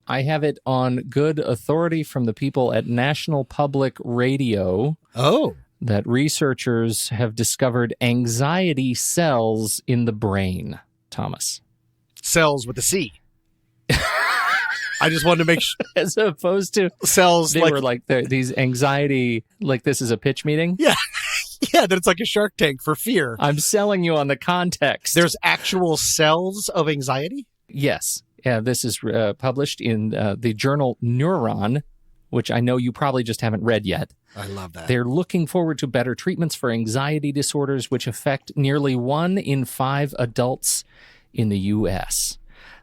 I have it on good authority from the people at National Public Radio. Oh. That researchers have discovered anxiety cells in the brain, Thomas. Cells with a C. I just wanted to make sure. As opposed to cells they were like these anxiety, like this is a pitch meeting? Yeah. Yeah, that it's like a Shark Tank for fear. I'm selling you on the context. There's actual cells of anxiety? Yes. This is published in the journal Neuron, which I know you probably just haven't read yet. I love that. They're looking forward to better treatments for anxiety disorders, which affect nearly 1 in 5 adults in the U.S.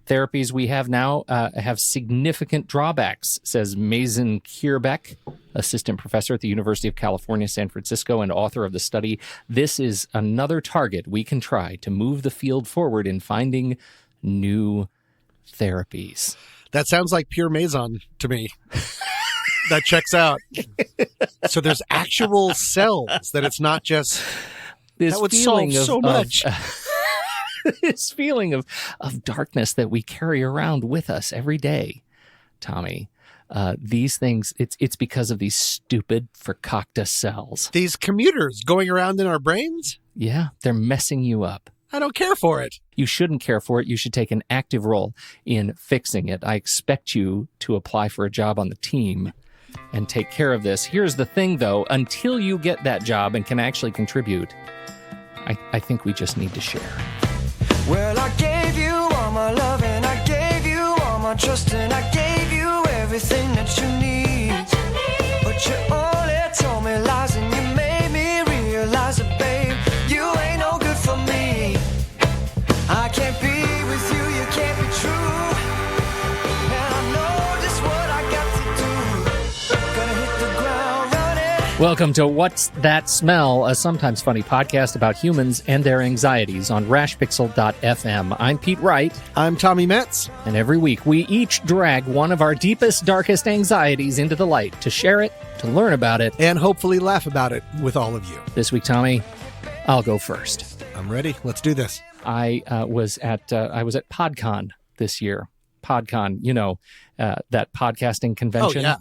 Therapies we have now have significant drawbacks, says Mazen Kierbeck, assistant professor at the University of California, San Francisco, and author of the study. This is another target we can try to move the field forward in finding new therapies. That sounds like pure Maison to me. That checks out. So there's actual cells, that it's not just... That would solve so much. This feeling of darkness that we carry around with us every day, Tommy. These things, it's because of these stupid Fakakta cells. These commuters going around in our brains? Yeah, they're messing you up. I don't care for it. You shouldn't care for it. You should take an active role in fixing it. I expect you to apply for a job on the team and take care of this. Here's the thing, though. Until you get that job and can actually contribute, I think we just need to share. Well, I gave you all my love and I gave you all my trust and I gave you everything that you need. But you only told me lies and you made me realize that, babe, you ain't no good for me. I can't be with you, you can't be true. And I know just what I got to do. Gonna hit the ground running. Welcome to What's That Smell, a sometimes funny podcast about humans and their anxieties on rashpixel.fm. I'm Pete Wright. I'm Tommy Metz. And every week we each drag one of our deepest, darkest anxieties into the light to share it, to learn about it, and hopefully laugh about it with all of you. This week, Tommy, I'll go first. I'm ready. Let's do this. I was at PodCon this year. PodCon, that podcasting convention. Oh, yeah.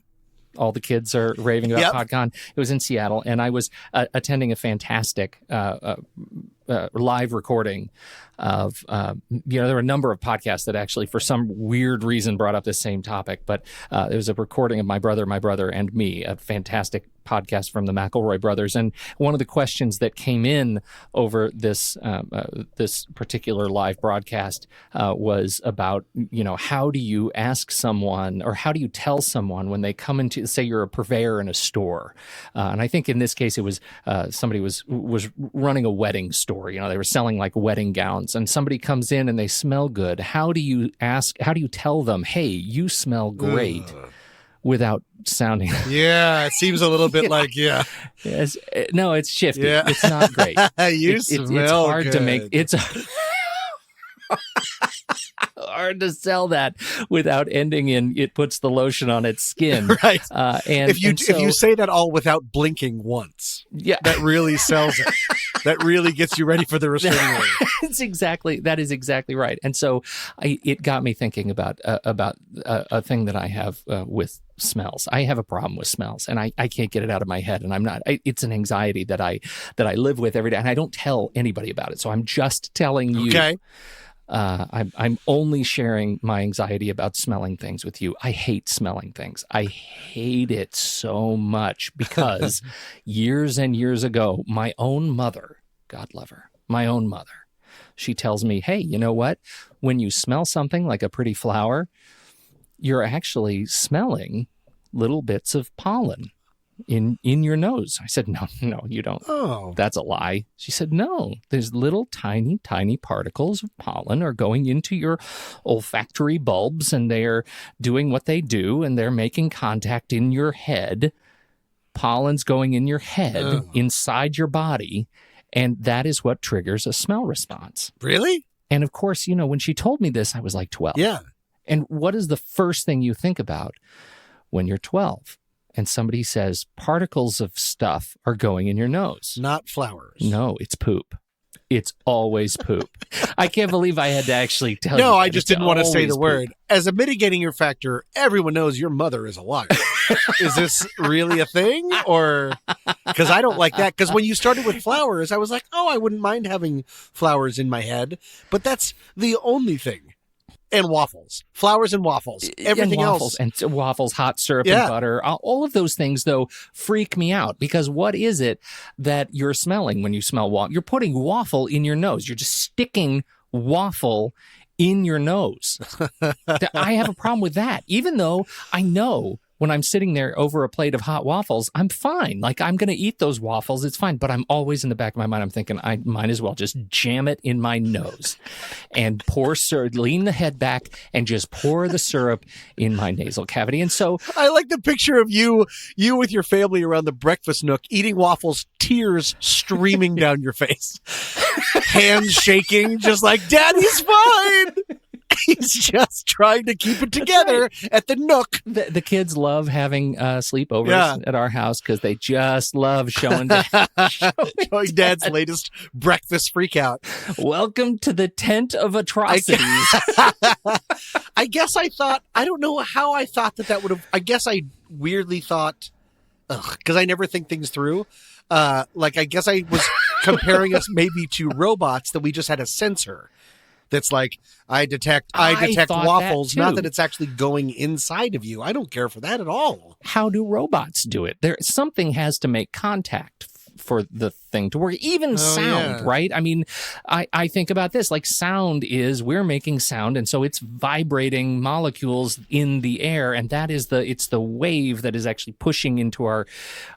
All the kids are raving about PodCon. It was in Seattle, and I was attending a fantastic live recording of, there were a number of podcasts that actually, for some weird reason, brought up the same topic. But it was a recording of My Brother, and Me, a fantastic podcast from the McElroy brothers. And one of the questions that came in over this this particular live broadcast was about, how do you ask someone, or how do you tell someone when they come into, say you're a purveyor in a store. And I think in this case, it was somebody was running a wedding store. They were selling like wedding gowns, and somebody comes in and they smell good. How do you tell them, hey, you smell great? Without sounding... Yeah, it seems a little bit like, yeah. No, it's shifty. Yeah. It's not great. Smell it's hard good. To make... It's hard to sell that without ending in it puts the lotion on its skin. Right. If you say that all without blinking once, that really sells it. That really gets you ready for the restraining order. That is exactly right. And so it got me thinking about a thing that I have with smells. I have a problem with smells, and I can't get it out of my head. And it's an anxiety that I live with every day, and I don't tell anybody about it. So I'm just telling you. Okay. I'm only sharing my anxiety about smelling things with you. I hate smelling things. I hate it so much because years and years ago, my own mother, God love her, she tells me, hey, you know what? When you smell something like a pretty flower, you're actually smelling little bits of pollen in your nose. I said, no, you don't. Oh. That's a lie. She said, no, there's little tiny particles of pollen are going into your olfactory bulbs, and they're doing what they do, and they're making contact in your head. Pollen's going in your head, inside your body, and that is what triggers a smell response. Really? And of course, when she told me this, I was like 12. Yeah. And what is the first thing you think about when you're 12? And somebody says particles of stuff are going in your nose. Not flowers. No, it's poop. It's always poop. I can't believe I had to actually tell you. No, that. I just didn't want to say the poop. word. As a mitigating factor, everyone knows your mother is a liar. Is this really a thing? Or because I don't like that. Because when you started with flowers, I was like, oh, I wouldn't mind having flowers in my head. But that's the only thing. And waffles. Flowers and waffles. Everything else. And waffles, hot syrup and butter. All of those things, though, freak me out. Because what is it that you're smelling when you smell waffle? You're putting waffle in your nose. You're just sticking waffle in your nose. I have a problem with that. Even though I know when I'm sitting there over a plate of hot waffles, I'm fine. Like, I'm going to eat those waffles. It's fine. But I'm always in the back of my mind, I'm thinking, I might as well just jam it in my nose and pour syrup, lean the head back and just pour the syrup in my nasal cavity. And so I like the picture of you with your family around the breakfast nook, eating waffles, tears streaming down your face, hands shaking, just like, Daddy's fine. He's just trying to keep it together at the nook. The kids love having sleepovers at our house because they just love showing Dad's latest breakfast freakout. Welcome to the tent of atrocities. I guess I thought, I don't know how I thought that would have, I guess I weirdly thought, because I never think things through. I guess I was comparing us maybe to robots that we just had a sensor. That's like, I detect waffles, not that it's actually going inside of you. I don't care for that at all. How do robots do it? Something has to make contact for the thing to work. Even sound, right? I mean, I think about this, like sound is, we're making sound, and so it's vibrating molecules in the air, and that is it's the wave that is actually pushing into our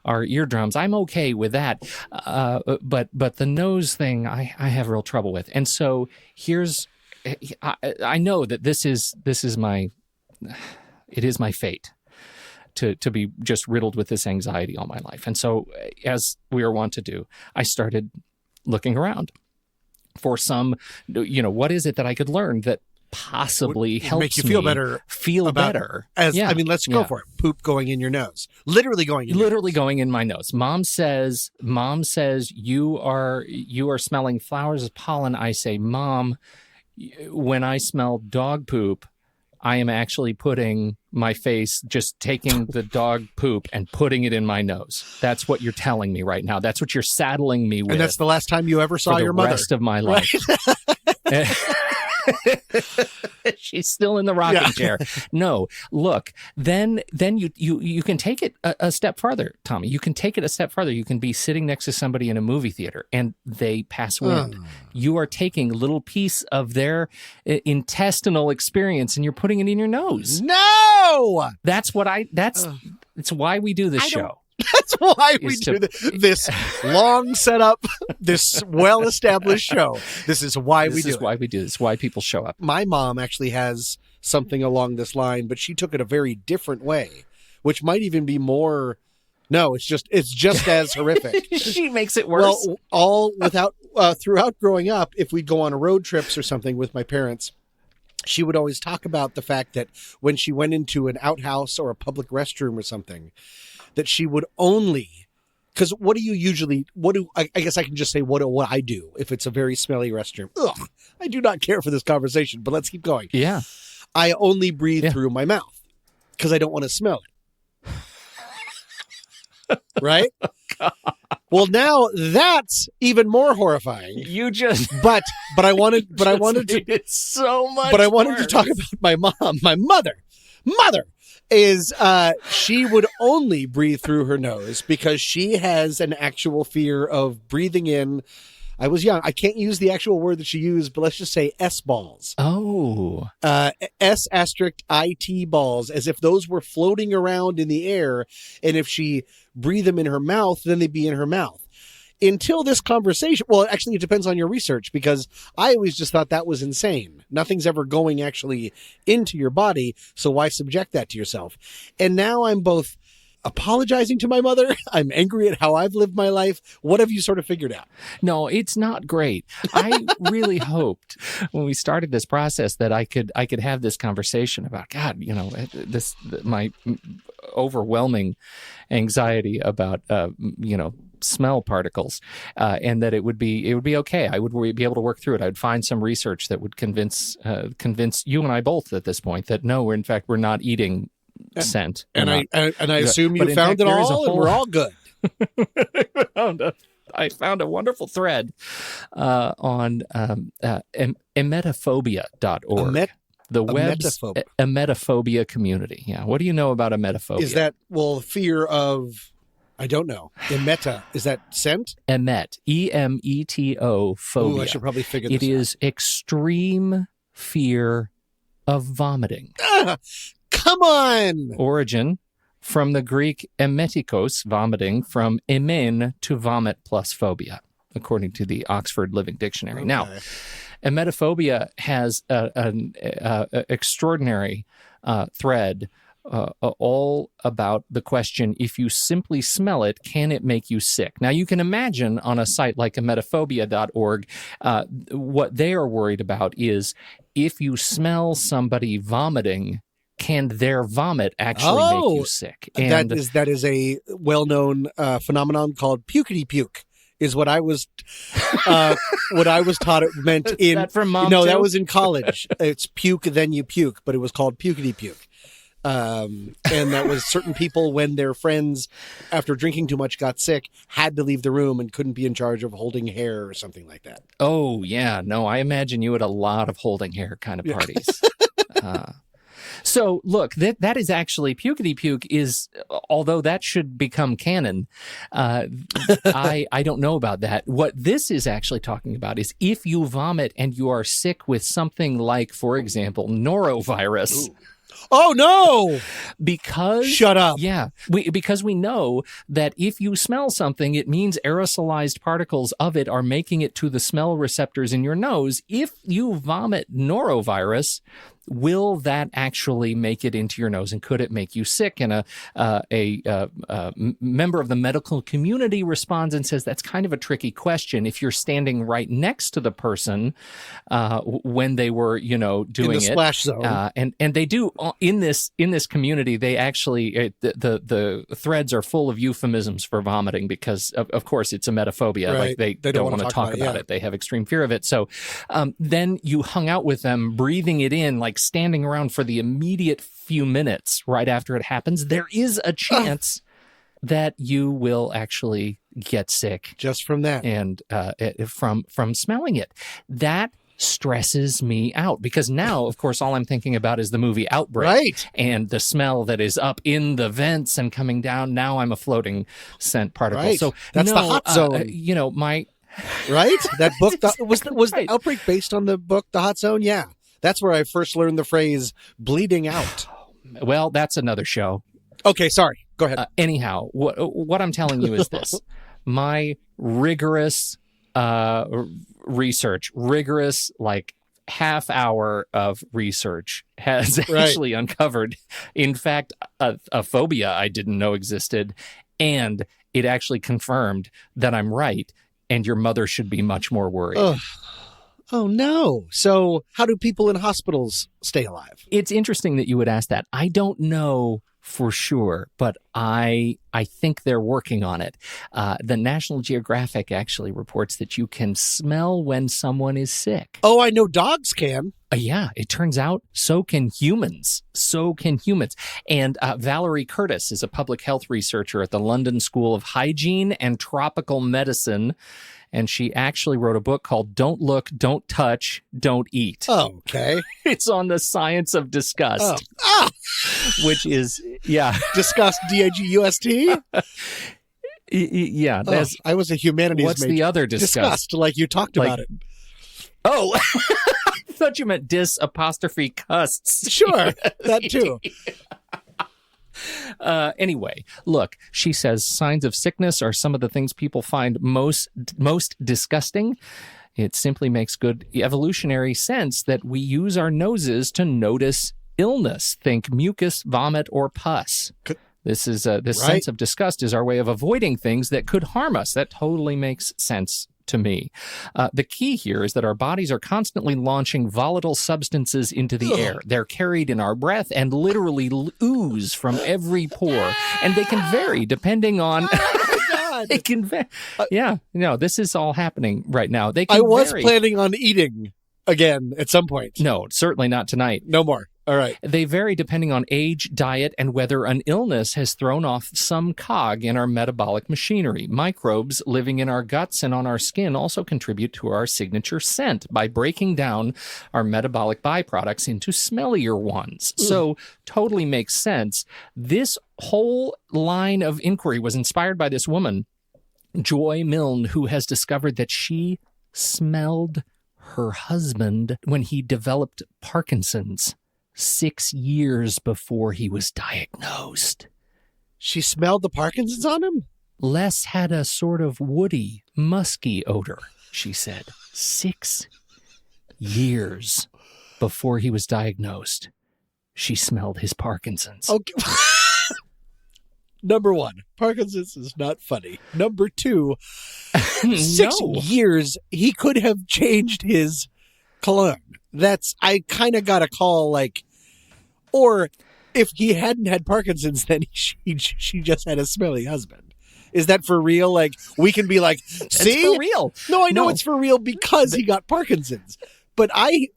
eardrums. I'm okay with that. But the nose thing, I have real trouble with. And so I know that it is my fate to be just riddled with this anxiety all my life. And so, as we are wont to do, I started looking around for some, what is it that I could learn that possibly helps make you feel me better. Feel better. Let's go for it. Poop going in your nose. Literally going in my nose. Mom says you are smelling flowers as pollen. I say, Mom, when I smell dog poop, I am actually putting my face, just taking the dog poop and putting it in my nose. That's what you're telling me right now. That's what you're saddling me with. And that's the last time you ever saw your mother. For the rest of my life. Right? She's still in the rocking chair. No, look, then you can take it a step farther, Tommy. You can take it a step farther. You can be sitting next to somebody in a movie theater and they pass wind. You are taking a little piece of their intestinal experience and you're putting it in your nose. No! It's why we do this show. That's why we do this long setup, this well-established show. This is why we do it. This is why we do this. Why people show up. My mom actually has something along this line, but she took it a very different way, which might even be more. No, it's just as horrific. She makes it worse. Well, throughout growing up, if we'd go on road trips or something with my parents, she would always talk about the fact that when she went into an outhouse or a public restroom or something, that she would only, because I guess I can just say what I do if it's a very smelly restroom. Ugh, I do not care for this conversation, but let's keep going. Yeah. I only breathe through my mouth because I don't want to smell it. Right? Oh, well, now that's even more horrifying. You just, but I wanted to, it's so much. But I wanted to talk about my mother is she would only breathe through her nose because she has an actual fear of breathing in. I was young. I can't use the actual word that she used, but let's just say S balls. Oh. S*IT balls, as if those were floating around in the air. And if she breathed them in her mouth, then they'd be in her mouth. Until this conversation, well, actually, it depends on your research, because I always just thought that was insane. Nothing's ever going actually into your body, so why subject that to yourself? And now I'm both apologizing to my mother. I'm angry at how I've lived my life. What have you sort of figured out? No, it's not great. I really hoped when we started this process that I could have this conversation about, God, my overwhelming anxiety about, smell particles, and that it would be okay. I would be able to work through it. I'd find some research that would convince you and I both at this point that no, in fact, we're not eating scent. And I assume you found it all, and we're all good. I found a wonderful thread on emetophobia.org. The web's emetophobia community. Yeah. What do you know about emetophobia? Is that, fear of, I don't know. Emeta, is that scent? Emeto phobia. Ooh, I should probably figure this out. It is extreme fear of vomiting. Come on! Origin from the Greek emetikos, vomiting, from emen, to vomit, plus phobia, according to the Oxford Living Dictionary. Okay. Now, emetophobia has an extraordinary thread all about the question, if you simply smell it, can it make you sick? Now, you can imagine on a site like emetophobia.org, what they are worried about is if you smell somebody vomiting, can their vomit actually make you sick? And that is a well-known phenomenon called pukety puke. Is what I was taught it meant in. Is that from Mom No, too? That was in college. It's puke, then you puke, but it was called pukety puke. And that was certain people, when their friends, after drinking too much, got sick, had to leave the room and couldn't be in charge of holding hair or something like that. Oh, yeah. No, I imagine you at a lot of holding hair kind of parties. So, look, that is actually, pukety puke is, although that should become canon, I don't know about that. What this is actually talking about is if you vomit and you are sick with something like, for example, norovirus. Ooh. Oh, no! Because... Shut up. Yeah. Because we know that if you smell something, it means aerosolized particles of it are making it to the smell receptors in your nose. If you vomit norovirus, will that actually make it into your nose, and could it make you sick? And a member of the medical community responds and says that's kind of a tricky question. If you're standing right next to the person when they were, doing it, in the splash zone, and they do in this community, they actually the threads are full of euphemisms for vomiting because of course it's emetophobia. Right. Like they don't want to talk about it. They have extreme fear of it. So then you hung out with them, breathing it in, like standing around for the immediate few minutes right after it happens, there is a chance that you will actually get sick just from that, and from smelling it. That stresses me out because now, of course, all I'm thinking about is the movie Outbreak, right? And the smell that is up in the vents and coming down. Now I'm a floating scent particle. Right. So that's the hot zone. My right. That book was right. Outbreak based on the book The Hot Zone. Yeah. That's where I first learned the phrase bleeding out. Well, that's another show. Okay, sorry. Go ahead. Anyhow, what I'm telling you is this. My rigorous research, like half hour of research has actually uncovered, in fact, a phobia I didn't know existed. And it actually confirmed that I'm right. And your mother should be much more worried. Ugh. Oh, no. So how do people in hospitals stay alive? It's interesting that you would ask that. I don't know for sure, but I think they're working on it. The National Geographic actually reports that you can smell when someone is sick. Oh, I know dogs can. Yeah, it turns out so can humans. And Valerie Curtis is a public health researcher at the London School of Hygiene and Tropical Medicine. And she actually wrote a book called Don't Look, Don't Touch, Don't Eat. Oh, okay. It's on the science of disgust. Which is, Disgust, D-A-G-U-S-T? Yeah. I was a humanities What's major. The other disgust? Disgust, like you talked about it. Oh, I thought you meant dis-apostrophe-custs. Sure, that too. Anyway, look, she says signs of sickness are some of the things people find most disgusting. It simply makes good evolutionary sense that we use our noses to notice illness. Think mucus, vomit, or pus. This sense of disgust is our way of avoiding things that could harm us. That totally makes sense to me. The key here is that our bodies are constantly launching volatile substances into the air. They're carried in our breath and literally ooze from every pore. And they can vary depending on... God. They can this is all happening right now. They can I was planning on eating again at some point. No, certainly not tonight. No more. All right. They vary depending on age, diet, and whether an illness has thrown off some cog in our metabolic machinery. Microbes living in our guts and on our skin also contribute to our signature scent by breaking down our metabolic byproducts into smellier ones. So totally makes sense. This whole line of inquiry was inspired by this woman, Joy Milne, who has discovered that she smelled her husband when he developed Parkinson's 6 years before he was diagnosed. She smelled the Parkinson's on him? Les had a sort of woody, musky odor, she said. 6 years before he was diagnosed, she smelled his Parkinson's. Okay. Number one, Parkinson's is not funny. Number two, 6 years, he could have changed his cologne. I kind of got a call like, or if he hadn't had Parkinson's, then she just had a smelly husband. Is that for real? Like, we can be like, see? It's for real. No, I know it's for real because he got Parkinson's. But my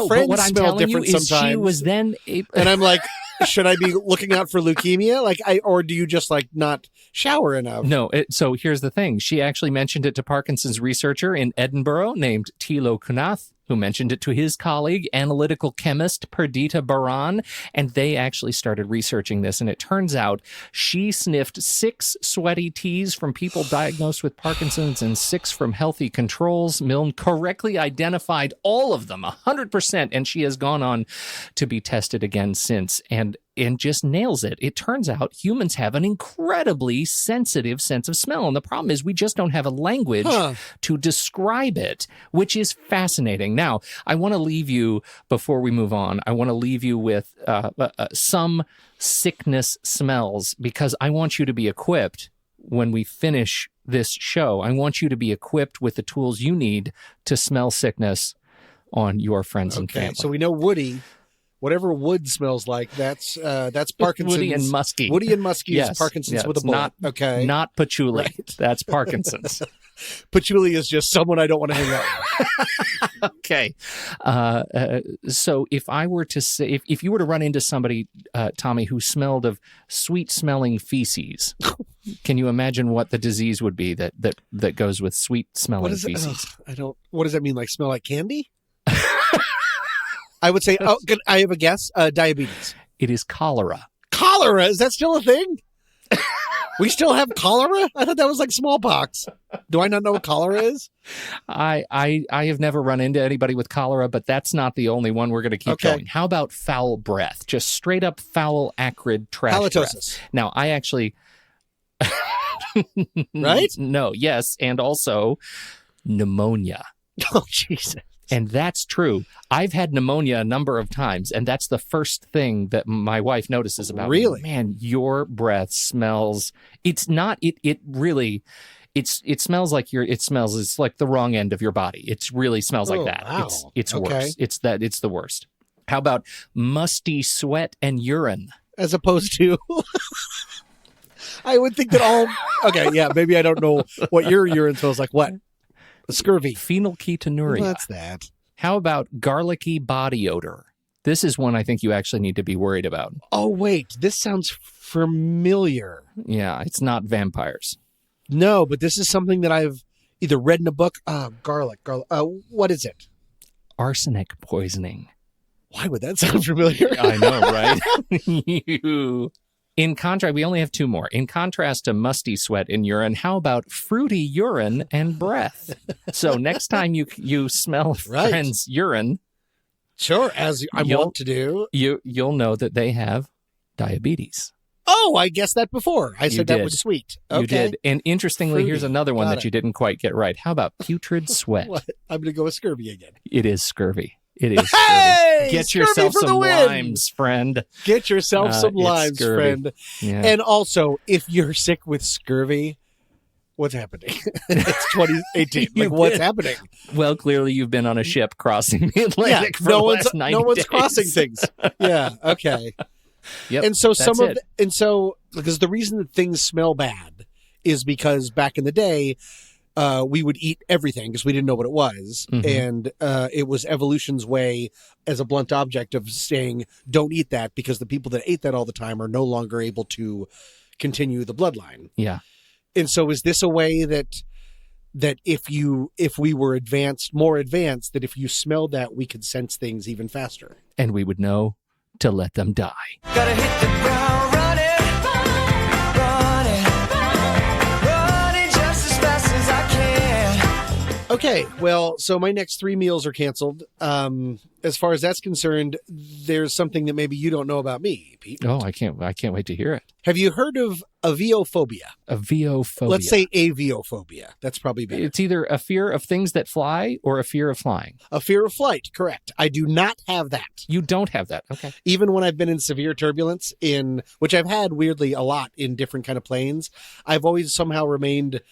friends smell different sometimes. She was then and I'm like, should I be looking out for leukemia? Or do you just not shower enough? No. So here's the thing. She actually mentioned it to Parkinson's researcher in Edinburgh named Thilo Kunath, who mentioned it to his colleague, analytical chemist Perdita Baran, and they actually started researching this. And it turns out she sniffed 6 sweaty teas from people diagnosed with Parkinson's and 6 from healthy controls. Milne correctly identified all of them, 100%, and she has gone on to be tested again since. And just nails it. It turns out humans have an incredibly sensitive sense of smell. And the problem is we just don't have a language to describe it, which is fascinating. Now, I want to leave you, before we move on, I want to leave you with some sickness smells, because I want you to be equipped when we finish this show. I want you to be equipped with the tools you need to smell sickness on your friends and family. So we know Woody. Whatever wood smells like, that's Parkinson's. Woody and musky. Woody and musky is Parkinson's with a bullet. Not patchouli. Right. That's Parkinson's. Patchouli is just someone I don't want to hang out with. Okay. So if I were to say, if you were to run into somebody, Tommy, who smelled of sweet-smelling feces, can you imagine what the disease would be that goes with sweet-smelling feces? What does that mean? Like smell like candy? I would say, I have a guess, diabetes. It is cholera. Cholera? Is that still a thing? We still have cholera? I thought that was like smallpox. Do I not know what cholera is? I have never run into anybody with cholera, but that's not the only one. We're going to keep going. How about foul breath? Just straight up foul, acrid trash halitosis. Breath. Now, I actually... Right? No, yes, and also pneumonia. Oh, Jesus. And that's true. I've had pneumonia a number of times, and that's the first thing that my wife notices about me. Really? Man, your breath smells. It's not. It really. It smells like it's like the wrong end of your body. It really smells like that. Wow. It's worse. It's the worst. How about musty sweat and urine? As opposed to. I would think that all. Okay, yeah, maybe I don't know what your urine smells like. What? Scurvy. Phenylketonuria. Well, that's that. How about garlicky body odor? This is one I think you actually need to be worried about. Oh, wait. This sounds familiar. Yeah, it's not vampires. No, but this is something that I've either read in a book. Garlic. What is it? Arsenic poisoning. Why would that sound familiar? I know, right? In contrast, we only have 2 more. In contrast to musty sweat and urine, how about fruity urine and breath? So next time you smell a friend's urine, sure, as I want to do, you'll know that they have diabetes. Oh, I guessed that before. I said that was sweet. Okay. You did. And interestingly, fruity. Here's another one that you didn't quite get right. How about putrid sweat? What? I'm going to go with scurvy again. It is scurvy. It is hey, scurvy. Get yourself some limes, friend. Get yourself some limes, friend. Yeah. And also, if you're sick with scurvy, what's happening? It's 2018. What's happening? Well, clearly you've been on a ship crossing the Atlantic for the last 90 days. No one's crossing things. Yeah, okay. Yep, and so because the reason that things smell bad is because back in the day, we would eat everything because we didn't know what it was. Mm-hmm. And it was evolution's way as a blunt object of saying, don't eat that, because the people that ate that all the time are no longer able to continue the bloodline. Yeah. And so is this a way that if we were more advanced, that if you smelled that, we could sense things even faster? And we would know to let them die. Gotta hit the ground running, running just as fast as I can. Okay, well, so my next 3 meals are canceled. As far as that's concerned, there's something that maybe you don't know about me, Pete. Oh, I can't wait to hear it. Have you heard of aviophobia? Aviophobia. Let's say aviophobia. That's probably better. It's either a fear of things that fly or a fear of flying. A fear of flight, correct. I do not have that. You don't have that. Okay. Even when I've been in severe turbulence, which I've had weirdly a lot in different kind of planes, I've always somehow remained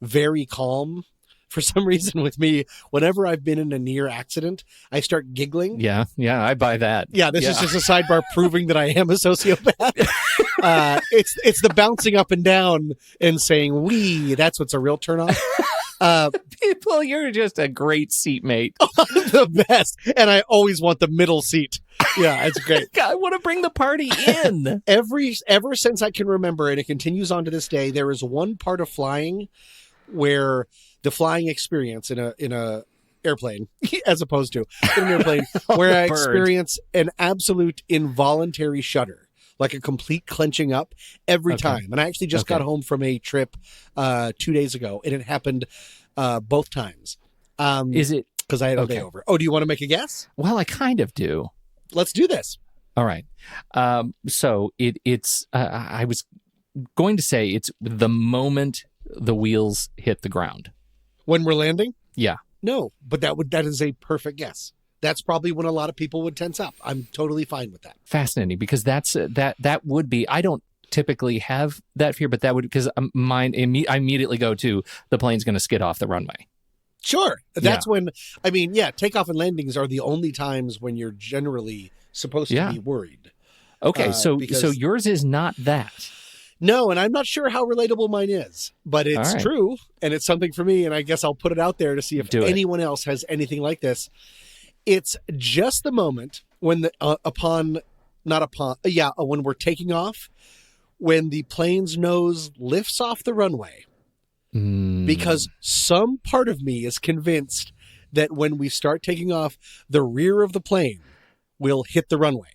very calm. For some reason with me, whenever I've been in a near accident, I start giggling. Yeah, I buy that. Yeah, this is just a sidebar proving that I am a sociopath. It's the bouncing up and down and saying "wee." That's what's a real turnoff. People, you're just a great seatmate. The best, and I always want the middle seat. Yeah, it's great. I want to bring the party in. Ever since I can remember, and it continues on to this day, there is one part of flying where the flying experience in a airplane, as opposed to in an airplane, where I experience an absolute involuntary shudder, like a complete clenching up every time. And I actually just got home from a trip 2 days ago, and it happened both times. Is it? Because I had a day over. Oh, do you want to make a guess? Well, I kind of do. Let's do this. All right. So it's. I was going to say it's the moment the wheels hit the ground. When we're landing? Yeah. No, but that is a perfect guess. That's probably when a lot of people would tense up. I'm totally fine with that. Fascinating, because that would be. I don't typically have that fear, but that would, because I immediately go to the plane's going to skid off the runway. Sure, that's when. I mean, takeoff and landings are the only times when you're generally supposed to be worried. Okay, so yours is not that. No, and I'm not sure how relatable mine is, but it's true, and it's something for me, and I guess I'll put it out there to see if anyone else has anything like this. It's just the moment when when we're taking off, when the plane's nose lifts off the runway, because some part of me is convinced that when we start taking off, the rear of the plane will hit the runway.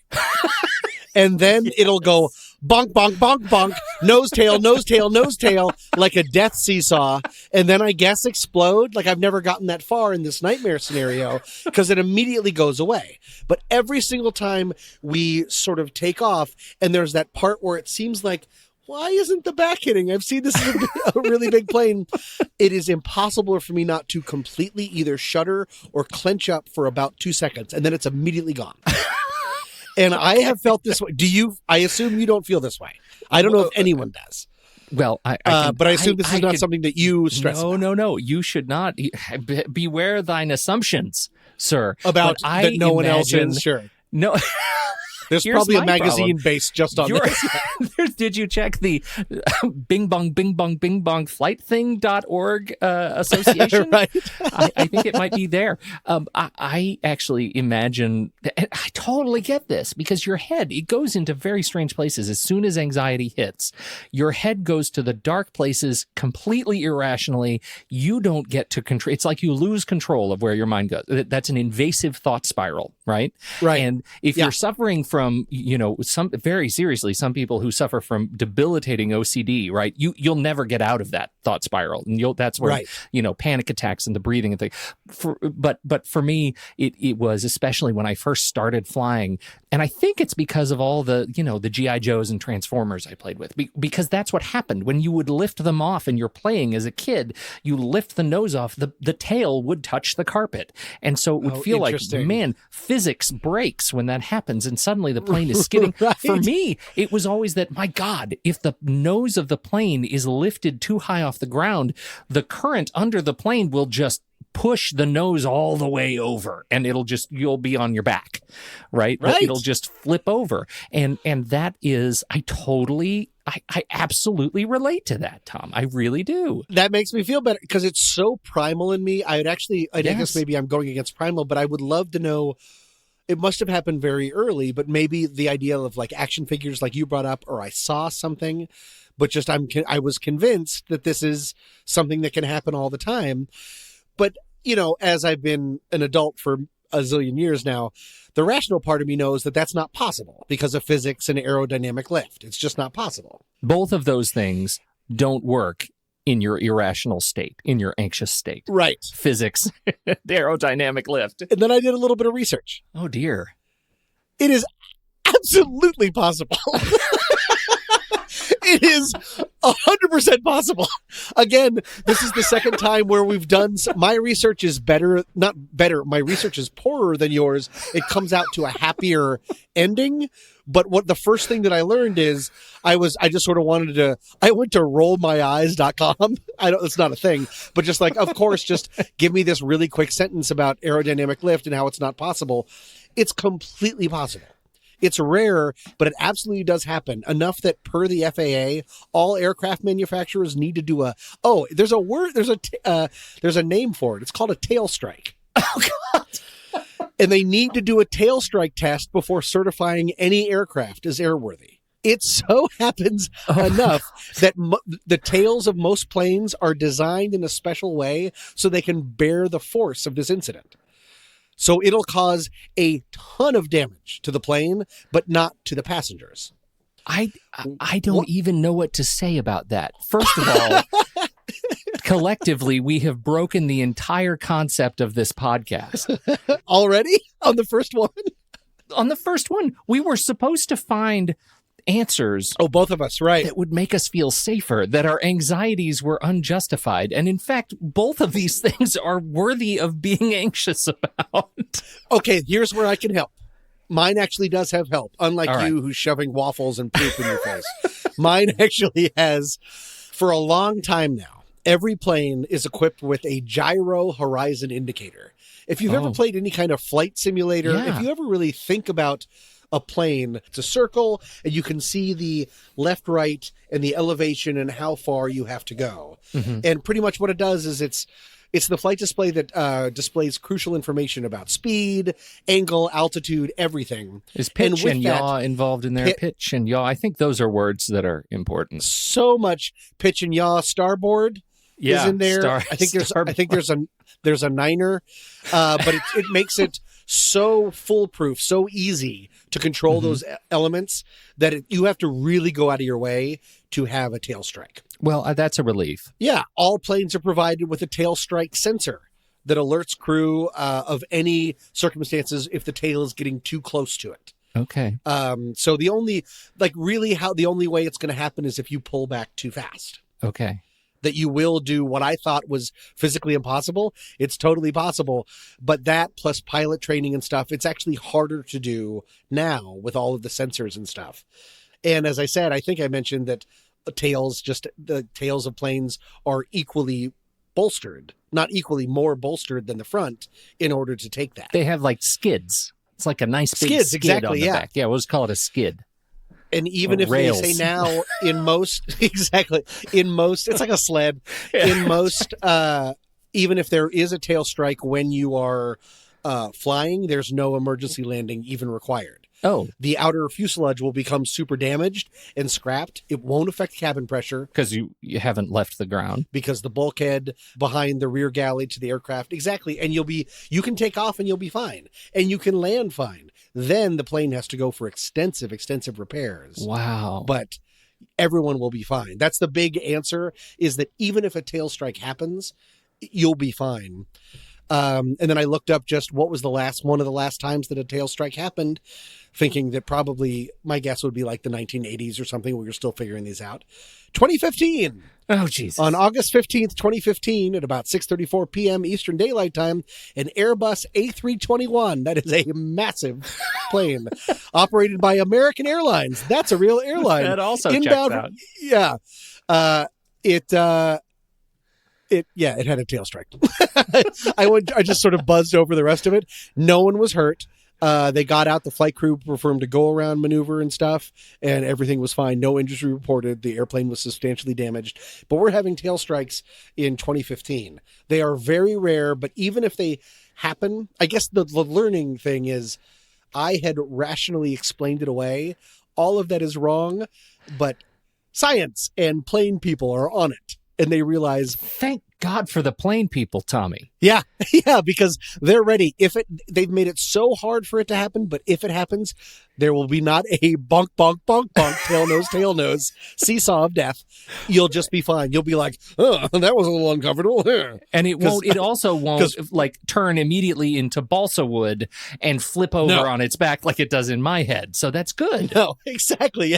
And then it'll go bonk, bonk, bonk, bonk, nose, tail, nose, tail, nose, tail, like a death seesaw. And then I guess explode. Like I've never gotten that far in this nightmare scenario because it immediately goes away. But every single time we sort of take off and there's that part where it seems like, why isn't the back hitting? I've seen this is a really big plane. It is impossible for me not to completely either shudder or clench up for about 2 seconds. And then it's immediately gone. And I have felt this way. Do you? I assume you don't feel this way. I don't know if anyone does. Well, but I assume this is not something that you stress about. No. You should not. Beware thine assumptions, sir. About that no one else is. Sure. No. There's probably a magazine based just on this. Did you check the bing bong flightthing.org association? Right. I think it might be there. I actually imagine, I totally get this, because your head, it goes into very strange places. As soon as anxiety hits, your head goes to the dark places completely irrationally. You don't get to control. It's like you lose control of where your mind goes. That's an invasive thought spiral, right? Right. And if you're suffering from, some very seriously, some people who suffer from debilitating OCD, right? You'll never get out of that thought spiral, and that's where panic attacks and the breathing and things. But for me, it was especially when I first started flying, and I think it's because of all the the GI Joes and Transformers I played with, because that's what happened when you would lift them off and you're playing as a kid. You lift the nose off, the tail would touch the carpet, and so it would feel like, man, physics breaks when that happens, and suddenly the plane is skidding. Right. For me, it was always that, my God, if the nose of the plane is lifted too high off the ground, the current under the plane will just push the nose all the way over, and you'll be on your back, right? It'll just flip over. And that is, I totally I absolutely relate to that, Tom. I really do. That makes me feel better because it's so primal in me. I guess maybe I'm going against primal, but I would love to know. It must have happened very early, but maybe the idea of like action figures like you brought up, or I saw something, but just I was convinced that this is something that can happen all the time. But, as I've been an adult for a zillion years now, the rational part of me knows that that's not possible because of physics and aerodynamic lift. It's just not possible. Both of those things don't work in your irrational state, in your anxious state. Right. Physics, aerodynamic lift. And then I did a little bit of research. Oh, dear. It is absolutely possible. It is 100% possible. Again, this is the second time where we've done. My research is not better. My research is poorer than yours. It comes out to a happier ending. But what the first thing that I learned is I just sort of I went to rollmyeyes.com. It's not a thing, but just like, of course, just give me this really quick sentence about aerodynamic lift and how it's not possible. It's completely possible. It's rare, but it absolutely does happen. Enough that per the FAA, all aircraft manufacturers need to do there's a name for it. It's called a tail strike. Oh, God. And they need to do a tail strike test before certifying any aircraft as airworthy. It so happens enough that the tails of most planes are designed in a special way so they can bear the force of this incident. So it'll cause a ton of damage to the plane, but not to the passengers. I don't even know what to say about that. First of all, collectively, we have broken the entire concept of this podcast. Already? On the first one? On the first one, we were supposed to find answers. Oh, both of us, right. That would make us feel safer, that our anxieties were unjustified. And in fact, both of these things are worthy of being anxious about. Okay, here's where I can help. Mine actually does have help, unlike you who's shoving waffles and poop in your face. Mine actually has, for a long time now, every plane is equipped with a gyro horizon indicator. If you've ever played any kind of flight simulator, if you ever really think about a plane, it's a circle, and you can see the left, right, and the elevation and how far you have to go. Mm-hmm. And pretty much what it does is it's the flight display that displays crucial information about speed, angle, altitude, everything. Is pitch and yaw involved in there? Pitch and yaw. I think those are words that are important. So much pitch and yaw. Starboard is in there. I think there's a niner, but it makes it so foolproof, so easy to control those elements that you have to really go out of your way to have a tail strike. Well, that's a relief. Yeah. All planes are provided with a tail strike sensor that alerts crew of any circumstances if the tail is getting too close to it. Okay. So the only way it's going to happen is if you pull back too fast. Okay. That you will do what I thought was physically impossible. It's totally possible. But that plus pilot training and stuff, it's actually harder to do now with all of the sensors and stuff. And as I said, I think I mentioned that the tails of planes are equally bolstered, not equally more bolstered than the front in order to take that. They have like skids. It's like a nice big skid on the back. Yeah, we'll just call it a skid. And even if rails. They say now in most, it's like a sled. Yeah. In most, even if there is a tail strike when you are flying, there's no emergency landing even required. Oh. The outer fuselage will become super damaged and scrapped. It won't affect cabin pressure. Because you haven't left the ground. Because the bulkhead behind the rear galley to the aircraft. Exactly. And you can take off and you'll be fine. And you can land fine. Then the plane has to go for extensive repairs. Wow. But everyone will be fine. That's the big answer, is that even if a tail strike happens, you'll be fine. And then I looked up just what was one of the last times that a tail strike happened, thinking that probably my guess would be like the 1980s or something. We were still figuring these out. 2015. Oh, Jesus. On August 15th, 2015, at about 6:34 p.m. Eastern Daylight Time, an Airbus A321, that is a massive plane, operated by American Airlines. That's a real airline. That also checks out. Yeah. It had a tail strike. I just sort of buzzed over the rest of it. No one was hurt. They got out. The flight crew performed a go-around maneuver and stuff, and everything was fine. No injury reported. The airplane was substantially damaged. But we're having tail strikes in 2015. They are very rare, but even if they happen, I guess the learning thing is I had rationally explained it away. All of that is wrong, but science and plane people are on it, and they realize... Thank God for the plane people, Tommy. Yeah, because they're ready. They've made it so hard for it to happen, but if it happens, there will be not a bonk, bonk, bonk, bonk, tail nose, seesaw of death. You'll just be fine. You'll be like, oh, that was a little uncomfortable. And it also won't like turn immediately into balsa wood and flip over on its back like it does in my head. So that's good. No, exactly. Yeah.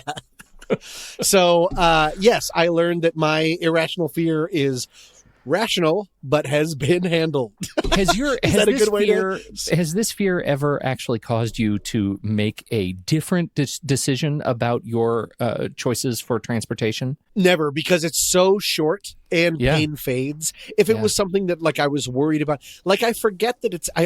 So, yes, I learned that my irrational fear is rational, but has been handled. Has this fear ever actually caused you to make a different decision about your choices for transportation? Never, because it's so short and pain fades. If it was something that like I was worried about, like I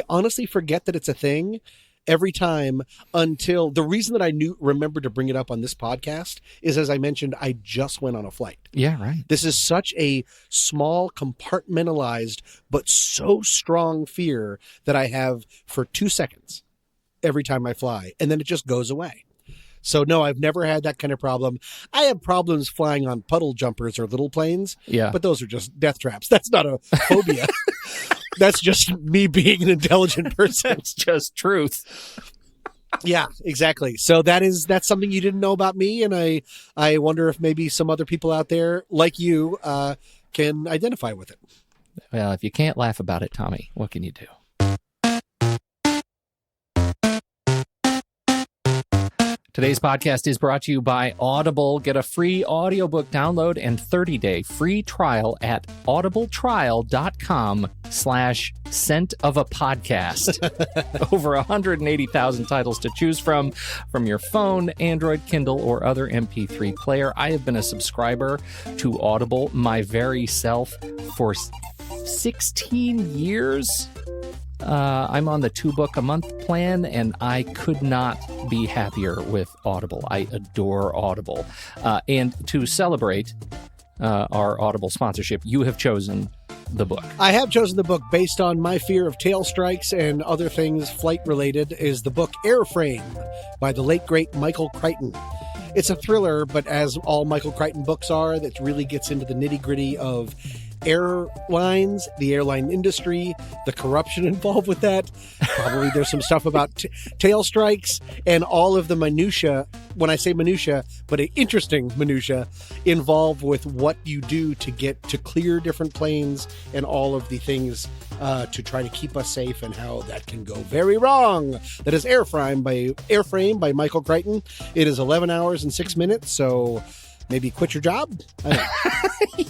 honestly forget that it's a thing every time until the reason that I remember to bring it up on this podcast is, as I mentioned, I just went on a flight. Yeah, right. This is such a small, compartmentalized, but so strong fear that I have for 2 seconds every time I fly, and then it just goes away. So no, I've never had that kind of problem. I have problems flying on puddle jumpers or little planes, but those are just death traps. That's not a phobia. That's just me being an intelligent person. That's just truth. Yeah, exactly. So that's something you didn't know about me, and I wonder if maybe some other people out there like you can identify with it. Well, if you can't laugh about it, Tommy, what can you do? Today's podcast is brought to you by Audible. Get a free audiobook download and 30-day free trial at audibletrial.com/scent-of-a-podcast. Over 180,000 titles to choose from your phone, Android, Kindle, or other MP3 player. I have been a subscriber to Audible, my very self, for 16 years. I'm on the 2-book-a-month plan, and I could not be happier with Audible. I adore Audible. And to celebrate our Audible sponsorship, you have chosen the book. I have chosen the book based on my fear of tail strikes and other things flight-related, is the book Airframe by the late, great Michael Crichton. It's a thriller, but as all Michael Crichton books are, that really gets into the nitty-gritty of airlines, the airline industry, the corruption involved with that. Probably there's some stuff about tail strikes and all of the minutia. When I say minutia, but an interesting minutia involved with what you do to get to clear different planes and all of the things to try to keep us safe and how that can go very wrong. That is Airframe by Michael Crichton. It is 11 hours and 6 minutes, so maybe quit your job? I don't know.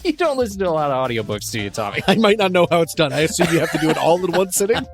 You don't listen to a lot of audiobooks, do you, Tommy? I might not know how it's done. I assume you have to do it all in one sitting.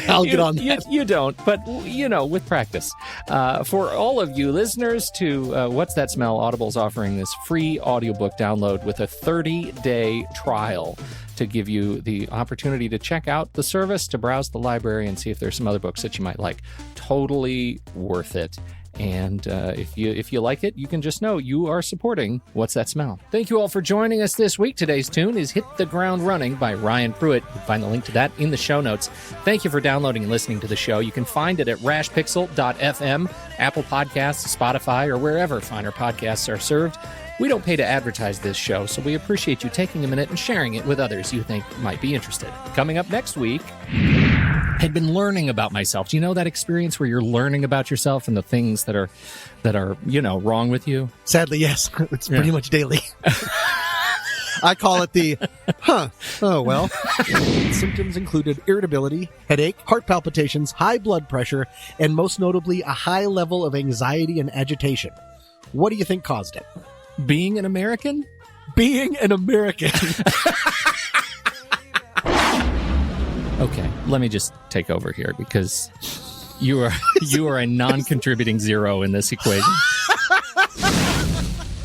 I'll get on that. You don't, but, with practice. For all of you listeners to What's That Smell, Audible's offering this free audiobook download with a 30-day trial to give you the opportunity to check out the service, to browse the library, and see if there's some other books that you might like. Totally worth it. And if you like it, you can just know you are supporting What's That Smell. Thank you all for joining us this week. Today's tune is Hit the Ground Running by Ryan Pruitt. You can find the link to that in the show notes. Thank you for downloading and listening to the show. You can find it at rashpixel.fm, Apple Podcasts, Spotify, or wherever finer podcasts are served. We don't pay to advertise this show, so we appreciate you taking a minute and sharing it with others you think might be interested. Coming up next week, I'd been learning about myself. Do you know that experience where you're learning about yourself and the things that are wrong with you? Sadly, yes. It's pretty much daily. I call it the, oh, well. Symptoms included irritability, headache, heart palpitations, high blood pressure, and most notably, a high level of anxiety and agitation. What do you think caused it? Being an American? Being an American. Okay, let me just take over here because you are a non-contributing zero in this equation.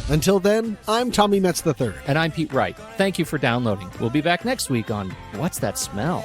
Until then, I'm Tommy Metz III. And I'm Pete Wright. Thank you for downloading. We'll be back next week on What's That Smell?